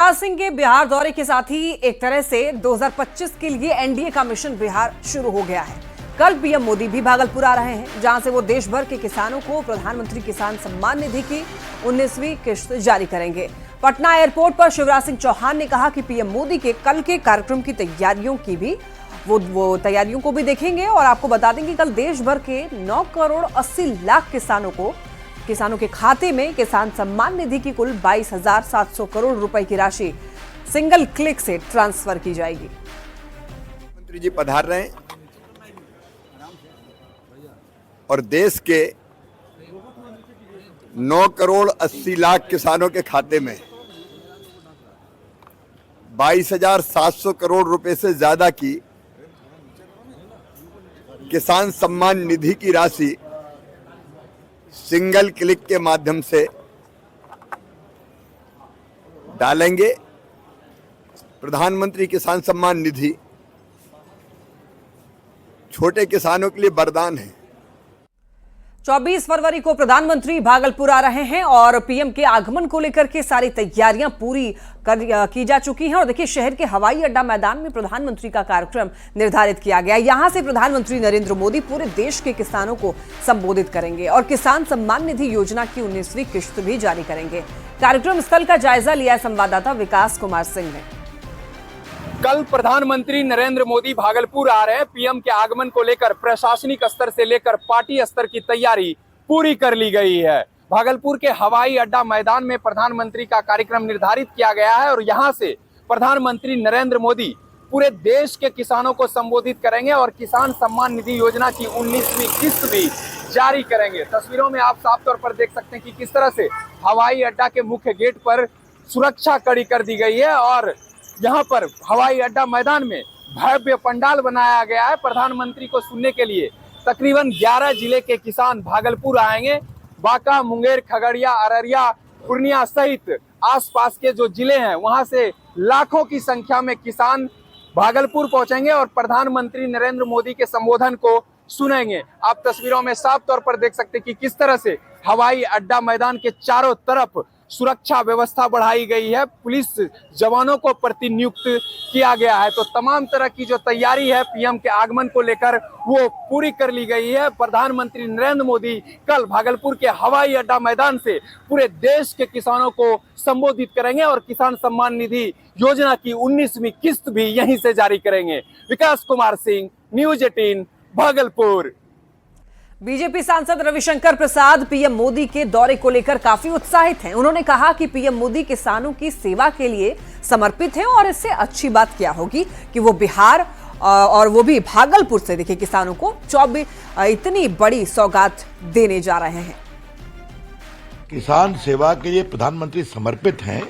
शिवराज सिंह के बिहार दौरे के साथ ही एक तरह से 2025 के लिए एनडीए का मिशन बिहार शुरू हो गया है। कल पीएम मोदी भी भागलपुर आ रहे हैं, जहां से वो देश भर के किसानों को प्रधानमंत्री किसान सम्मान निधि की 19वीं किश्त जारी करेंगे। पटना एयरपोर्ट पर शिवराज सिंह चौहान ने कहा कि पीएम मोदी के कल के कार्यक्रम की तैयारियों की भी वो तैयारियों को भी देखेंगे और आपको बता देंगे कल देश भर के 9 करोड़ 80 लाख किसानों के खाते में किसान सम्मान निधि की कुल 22,700 करोड़ रुपए की राशि सिंगल क्लिक से ट्रांसफर की जाएगी। मंत्री जी पधार रहे हैं और देश के 9 करोड़ 80 लाख किसानों के खाते में 22,700 करोड़ रुपए से ज्यादा की किसान सम्मान निधि की राशि सिंगल क्लिक के माध्यम से डालेंगे। प्रधानमंत्री किसान सम्मान निधि छोटे किसानों के लिए वरदान है। 24 फरवरी को प्रधानमंत्री भागलपुर आ रहे हैं और पीएम के आगमन को लेकर के सारी तैयारियां पूरी की जा चुकी हैं। और देखिए, शहर के हवाई अड्डा मैदान में प्रधानमंत्री का कार्यक्रम निर्धारित किया गया। यहां से प्रधानमंत्री नरेंद्र मोदी पूरे देश के किसानों को संबोधित करेंगे और किसान सम्मान निधि योजना की 19वीं किश्त भी जारी करेंगे। कार्यक्रम स्थल का जायजा लिया संवाददाता विकास कुमार सिंह ने। कल प्रधानमंत्री नरेंद्र मोदी भागलपुर आ रहे हैं। पीएम के आगमन को लेकर प्रशासनिक स्तर से लेकर पार्टी स्तर की तैयारी पूरी कर ली गई है। भागलपुर के हवाई अड्डा मैदान में प्रधानमंत्री का कार्यक्रम निर्धारित किया गया है और यहां से प्रधानमंत्री नरेंद्र मोदी पूरे देश के किसानों को संबोधित करेंगे और किसान सम्मान निधि योजना की 19वीं किस्त भी जारी करेंगे। तस्वीरों में आप साफ तौर पर देख सकते हैं कि किस तरह से हवाई अड्डा के मुख्य गेट पर सुरक्षा कड़ी कर दी गई है और यहाँ पर हवाई अड्डा मैदान में भव्य पंडाल बनाया गया है। प्रधानमंत्री को सुनने के लिए तकरीबन 11 जिले के किसान भागलपुर आएंगे। बांका, मुंगेर, खगड़िया, अररिया, पूर्णिया सहित आसपास के जो जिले हैं वहां से लाखों की संख्या में किसान भागलपुर पहुंचेंगे और प्रधानमंत्री नरेंद्र मोदी के संबोधन को सुनेंगे। आप तस्वीरों में साफ तौर पर देख सकते हैं कि किस तरह से हवाई अड्डा मैदान के चारों तरफ सुरक्षा व्यवस्था बढ़ाई गई है। पुलिस जवानों को प्रतिनियुक्त किया गया है। तो तमाम तरह की जो तैयारी है पीएम के आगमन को लेकर वो पूरी कर ली गई है। प्रधानमंत्री नरेंद्र मोदी कल भागलपुर के हवाई अड्डा मैदान से पूरे देश के किसानों को संबोधित करेंगे और किसान सम्मान निधि योजना की 19वीं किस्त भी यहीं से जारी करेंगे। विकास कुमार सिंह, न्यूज 18 भागलपुर। बीजेपी सांसद रविशंकर प्रसाद पीएम मोदी के दौरे को लेकर काफी उत्साहित हैं। उन्होंने कहा कि पीएम मोदी किसानों की सेवा के लिए समर्पित हैं और इससे अच्छी बात क्या होगी कि वो बिहार और वो भी भागलपुर से देखिए किसानों को 24 इतनी बड़ी सौगात देने जा रहे हैं। किसान सेवा के लिए प्रधानमंत्री समर्पित हैं।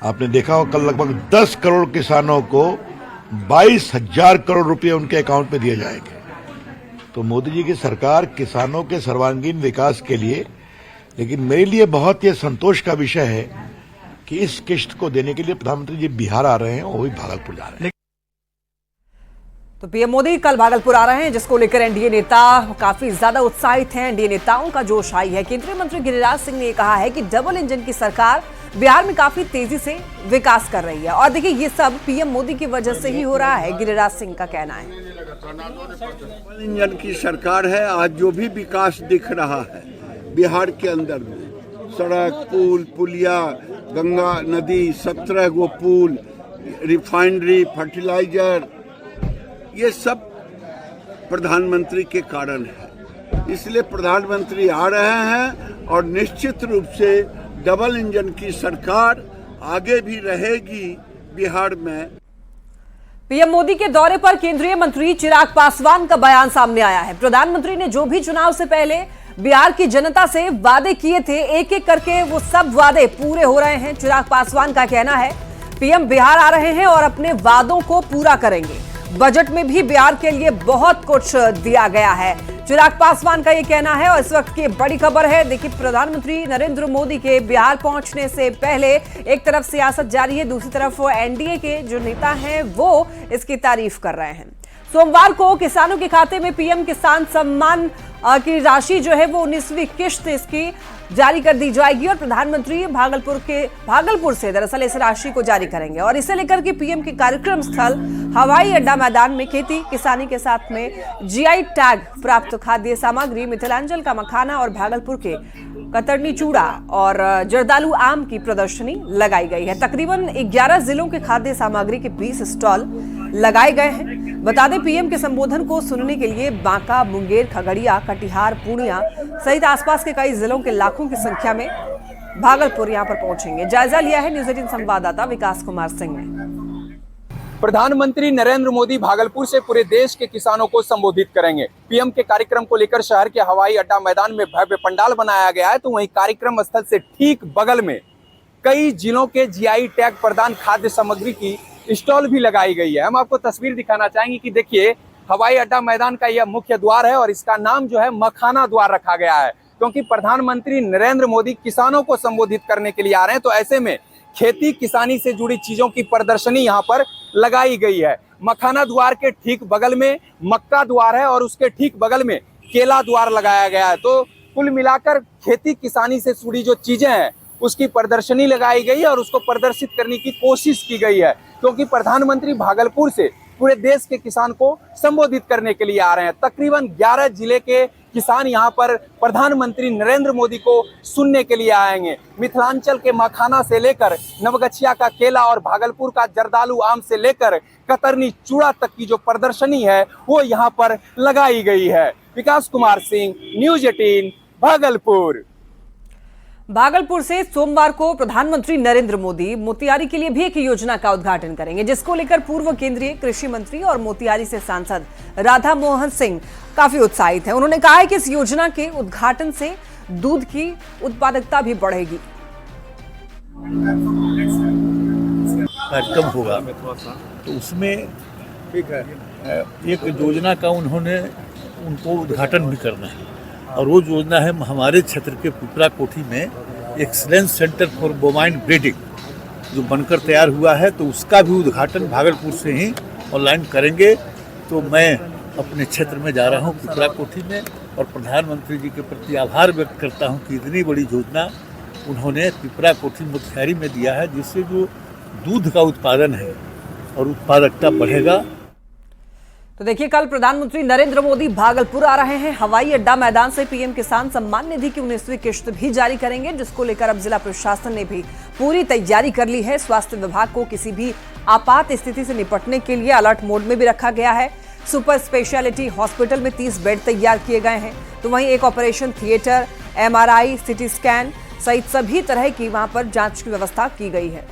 आपने देखा हो कल लगभग 10 करोड़ किसानों को 22,000 करोड़ रुपए उनके अकाउंट में दिए जाएंगे। तो मोदी जी की सरकार किसानों के सर्वांगीण विकास के लिए, लेकिन मेरे लिए बहुत ही संतोष का विषय है कि इस किश्त को देने के लिए प्रधानमंत्री जी बिहार आ रहे हैं और वो भी भागलपुर जा रहे हैं। तो पीएम मोदी कल भागलपुर आ रहे हैं, जिसको लेकर एनडीए नेता काफी ज्यादा उत्साहित हैं। एनडीए नेताओं का जोश हाई है। केंद्रीय मंत्री गिरिराज सिंह ने कहा है कि डबल इंजन की सरकार बिहार में काफी तेजी से विकास कर रही है और देखिए ये सब पीएम मोदी की वजह से ही हो रहा है, गिरिराज सिंह का कहना है। डबल इंजन की सरकार है। आज जो भी विकास दिख रहा है बिहार के अंदर में, सड़क, पुल, पुलिया, गंगा नदी, 17 गो पुल, रिफाइनरी, फर्टिलाइजर, ये सब प्रधानमंत्री के कारण है। इसलिए प्रधानमंत्री आ रहे हैं और निश्चित रूप से डबल इंजन की सरकार आगे भी रहेगी बिहार में। पीएम मोदी के दौरे पर केंद्रीय मंत्री चिराग पासवान का बयान सामने आया है। प्रधानमंत्री ने जो भी चुनाव से पहले बिहार की जनता से वादे किए थे, एक एक करके वो सब वादे पूरे हो रहे हैं। चिराग पासवान का कहना है पीएम बिहार आ रहे हैं और अपने वादों को पूरा करेंगे। बजट में भी बिहार के लिए बहुत कुछ दिया गया है, चिराग पासवान का ये कहना है। और इस वक्त की बड़ी खबर है, देखिए प्रधानमंत्री नरेंद्र मोदी के बिहार पहुंचने से पहले एक तरफ सियासत जारी है, दूसरी तरफ वो एनडीए के जो नेता हैं वो इसकी तारीफ कर रहे हैं। सोमवार को किसानों के खाते में पीएम किसान सम्मान की राशि जो है वो 19वीं किश्त इसकी जारी कर दी जाएगी और प्रधानमंत्री भागलपुर से दरअसल इस राशि को जारी करेंगे और इसे लेकर के पीएम के कार्यक्रम स्थल हवाई अड्डा मैदान में खेती किसानी के साथ में जीआई टैग प्राप्त खाद्य सामग्री, मिथिलांचल का मखाना और भागलपुर के कतरनी चूड़ा और जर्दालू आम की प्रदर्शनी लगाई गई है। तकरीबन 11 जिलों के खाद्य सामग्री के 20 स्टॉल लगाए गए हैं। बता दें पीएम के संबोधन को सुनने के लिए बांका, मुंगेर, खगड़िया, कटिहार, पूर्णिया सहित आसपास के कई जिलों के लाखों की संख्या में भागलपुर यहां पर पहुंचेंगे। जायजा लिया है न्यूज 18 संवाददाता विकास कुमार सिंह ने। प्रधानमंत्री नरेंद्र मोदी भागलपुर से पूरे देश के किसानों को संबोधित करेंगे। पीएम के कार्यक्रम को लेकर शहर के हवाई अड्डा मैदान में भव्य पंडाल बनाया गया है, तो वहीं कार्यक्रम स्थल से ठीक बगल में कई जिलों के जीआई टैग प्रदान खाद्य सामग्री की स्टॉल भी लगाई गई है। हम आपको तस्वीर दिखाना चाहेंगे कि देखिए हवाई अड्डा मैदान का यह मुख्य द्वार है और इसका नाम जो है मखाना द्वार रखा गया है, क्योंकि प्रधानमंत्री नरेंद्र मोदी किसानों को संबोधित करने के लिए आ रहे हैं। तो ऐसे में खेती किसानी से जुड़ी चीजों की प्रदर्शनी यहाँ पर लगाई गई है। मखाना द्वार के ठीक बगल में मक्का द्वार है और उसके ठीक बगल में केला द्वार लगाया गया है। तो कुल मिलाकर खेती किसानी से जुड़ी जो चीजें हैं उसकी प्रदर्शनी लगाई गई है और उसको प्रदर्शित करने की कोशिश की गई है, क्योंकि प्रधानमंत्री भागलपुर से पूरे देश के किसान को संबोधित करने के लिए आ रहे हैं। तकरीबन 11 जिले के किसान यहाँ पर प्रधानमंत्री नरेंद्र मोदी को सुनने के लिए आएंगे। मिथिलांचल के मखाना से लेकर नवगछिया का केला और भागलपुर का जर्दालू आम से लेकर कतरनी चूड़ा तक की जो प्रदर्शनी है वो यहाँ पर लगाई गई है। विकास कुमार सिंह, न्यूज 18 भागलपुर। भागलपुर से सोमवार को प्रधानमंत्री नरेंद्र मोदी मोतिहारी के लिए भी एक योजना का उद्घाटन करेंगे, जिसको लेकर पूर्व केंद्रीय कृषि मंत्री और मोतिहारी से सांसद राधा मोहन सिंह काफी उत्साहित हैं। उन्होंने कहा है कि इस योजना के उद्घाटन से दूध की उत्पादकता भी बढ़ेगी। कार्यक्रम होगा तो उसमें एक योजना का उनको उद्घाटन भी करना है और वो योजना है हमारे क्षेत्र के पिपरा कोठी में excellence centre for bovine breeding जो बनकर तैयार हुआ है, तो उसका भी उद्घाटन भागलपुर से ही ऑनलाइन करेंगे। तो मैं अपने क्षेत्र में जा रहा हूँ पिपरा कोठी में और प्रधानमंत्री जी के प्रति आभार व्यक्त करता हूँ कि इतनी बड़ी योजना उन्होंने पिपरा कोठी मोतिहारी में दिया है, जिससे जो दूध का उत्पादन है और उत्पादकता बढ़ेगा। तो देखिए कल प्रधानमंत्री नरेंद्र मोदी भागलपुर आ रहे हैं। हवाई अड्डा मैदान से पीएम किसान सम्मान निधि की 19वीं किश्त भी जारी करेंगे, जिसको लेकर अब जिला प्रशासन ने भी पूरी तैयारी कर ली है। स्वास्थ्य विभाग को किसी भी आपात स्थिति से निपटने के लिए अलर्ट मोड में भी रखा गया है। सुपर स्पेशलिटी हॉस्पिटल में 30 बेड तैयार किए गए हैं, तो वहीं एक operation theatre, MRI, CT scan सहित सभी तरह की वहां पर जांच की व्यवस्था की गई है।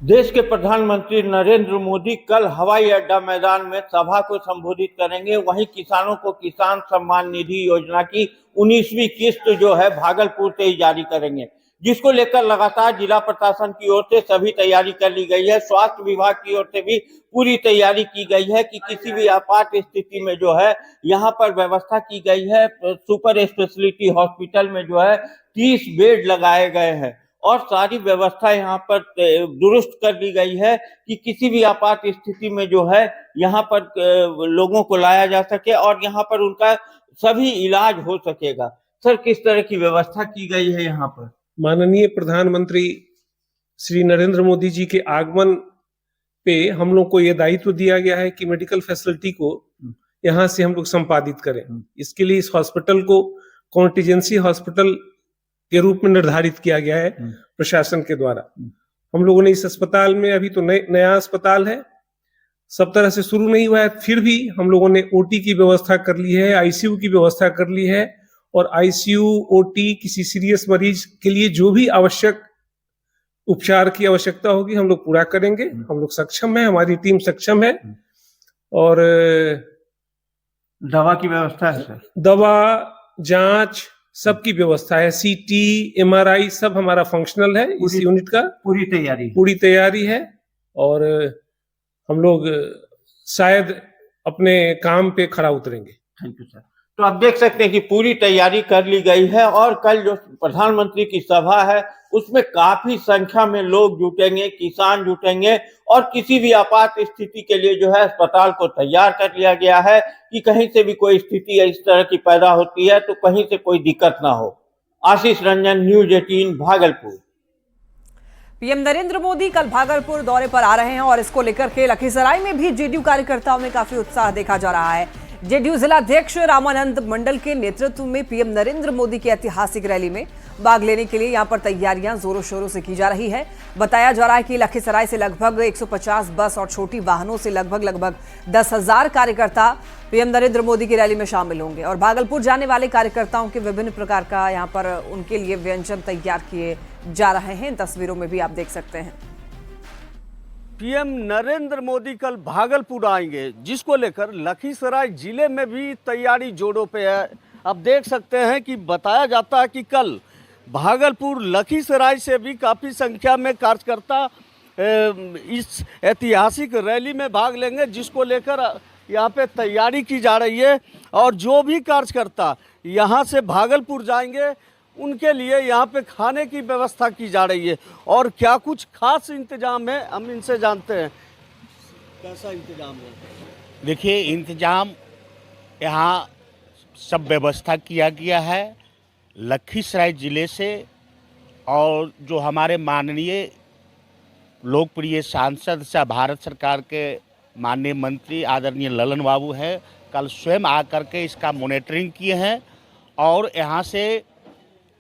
देश के प्रधानमंत्री नरेंद्र मोदी कल हवाई अड्डा मैदान में सभा को संबोधित करेंगे। वहीं किसानों को किसान सम्मान निधि योजना की 19वीं किस्त जो है भागलपुर से ही जारी करेंगे, जिसको लेकर लगातार जिला प्रशासन की ओर से सभी तैयारी कर ली गई है। स्वास्थ्य विभाग की ओर से भी पूरी तैयारी की गई है कि किसी भी आपात स्थिति में जो है यहाँ पर व्यवस्था की गई है। सुपर स्पेशलिटी हॉस्पिटल में जो है 30 बेड लगाए गए हैं और सारी व्यवस्था यहाँ पर दुरुस्त कर ली गई है कि किसी भी आपात स्थिति में जो है यहाँ पर लोगों को लाया जा सके और यहाँ पर उनका सभी इलाज हो सकेगा। सर, किस तरह की व्यवस्था की गई है यहाँ पर? माननीय प्रधानमंत्री श्री नरेंद्र मोदी जी के आगमन पे हम लोग को यह दायित्व दिया गया है कि मेडिकल फैसिलिटी को यहाँ से हम लोग संपादित करें। इसके लिए इस हॉस्पिटल को कॉन्टिजेंसी हॉस्पिटल के रूप में निर्धारित किया गया है प्रशासन के द्वारा। हम लोगों ने इस अस्पताल में, अभी तो नया अस्पताल है, सब तरह से शुरू नहीं हुआ है, फिर भी हम लोगों ने OT की व्यवस्था कर ली है, ICU की व्यवस्था कर ली है और ICU, OT किसी सीरियस मरीज के लिए जो भी आवश्यक उपचार की आवश्यकता होगी हम लोग पूरा करेंगे। हम लोग सक्षम है, हमारी टीम सक्षम है और दवा की व्यवस्था है सर? दवा, जांच सबकी व्यवस्था है। CT, MRI सब हमारा फंक्शनल है। इस यूनिट का पूरी तैयारी है और हम लोग शायद अपने काम पे खरा उतरेंगे। Thank you sir. तो आप देख सकते हैं कि पूरी तैयारी कर ली गई है और कल जो प्रधानमंत्री की सभा है उसमें काफी संख्या में लोग जुटेंगे, किसान जुटेंगे और किसी भी आपात स्थिति के लिए जो है अस्पताल को तैयार कर लिया गया है कि कहीं से भी कोई स्थिति इस तरह की पैदा होती है तो कहीं से कोई दिक्कत ना हो। आशीष रंजन, न्यूज 18 भागलपुर। पीएम नरेंद्र मोदी कल भागलपुर दौरे पर आ रहे हैं और इसको लेकर के लखीसराय में भी जेडीयू कार्यकर्ताओं में काफी उत्साह देखा जा रहा है। जेडीयू जिलाध्यक्ष रामानंद मंडल के नेतृत्व में पीएम नरेंद्र मोदी की ऐतिहासिक रैली में भाग लेने के लिए यहां पर तैयारियां जोरों शोरों से की जा रही है। बताया जा रहा है कि लखीसराय से लगभग 150 बस और छोटी वाहनों से लगभग 10,000 कार्यकर्ता पीएम नरेंद्र मोदी की रैली में शामिल होंगे और भागलपुर जाने वाले कार्यकर्ताओं के विभिन्न प्रकार का यहां पर उनके लिए व्यंजन तैयार किए जा रहे हैं। इन तस्वीरों में भी आप देख सकते हैं। पीएम नरेंद्र मोदी कल भागलपुर आएंगे, जिसको लेकर लखीसराय जिले में भी तैयारी जोरों पे है। अब देख सकते हैं कि बताया जाता है कि कल भागलपुर लखीसराय से भी काफ़ी संख्या में कार्यकर्ता इस ऐतिहासिक रैली में भाग लेंगे, जिसको लेकर यहाँ पे तैयारी की जा रही है। और जो भी कार्यकर्ता यहाँ से भागलपुर जाएंगे उनके लिए यहाँ पे खाने की व्यवस्था की जा रही है और क्या कुछ खास इंतजाम है, हम इनसे जानते हैं। कैसा इंतजाम है? देखिए, इंतजाम यहाँ सब व्यवस्था किया गया है लखीसराय ज़िले से। और जो हमारे माननीय लोकप्रिय सांसद सह भारत सरकार के माननीय मंत्री आदरणीय ललन बाबू हैं, कल स्वयं आकर के इसका मॉनिटरिंग किए हैं। और यहाँ से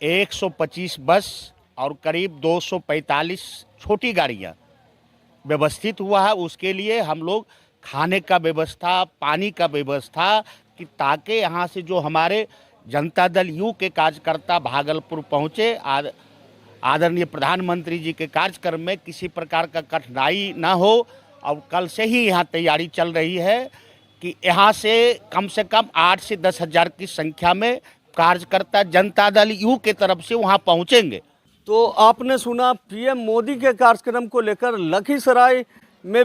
125 बस और करीब 245 छोटी गाड़ियाँ व्यवस्थित हुआ है। उसके लिए हम लोग खाने का व्यवस्था, पानी का व्यवस्था कि ताकि यहाँ से जो हमारे जनता दल यू के कार्यकर्ता भागलपुर पहुँचे, आदरणीय प्रधानमंत्री जी के कार्यक्रम में किसी प्रकार का कठिनाई ना हो। और कल से ही यहाँ तैयारी चल रही है कि यहाँ से कम 8 से 10 हज़ार की संख्या में कार्यकर्ता जनता दल यू के तरफ से वहाँ पहुँचेंगे। तो आपने सुना पीएम मोदी के कार्यक्रम को लेकर लखीसराय में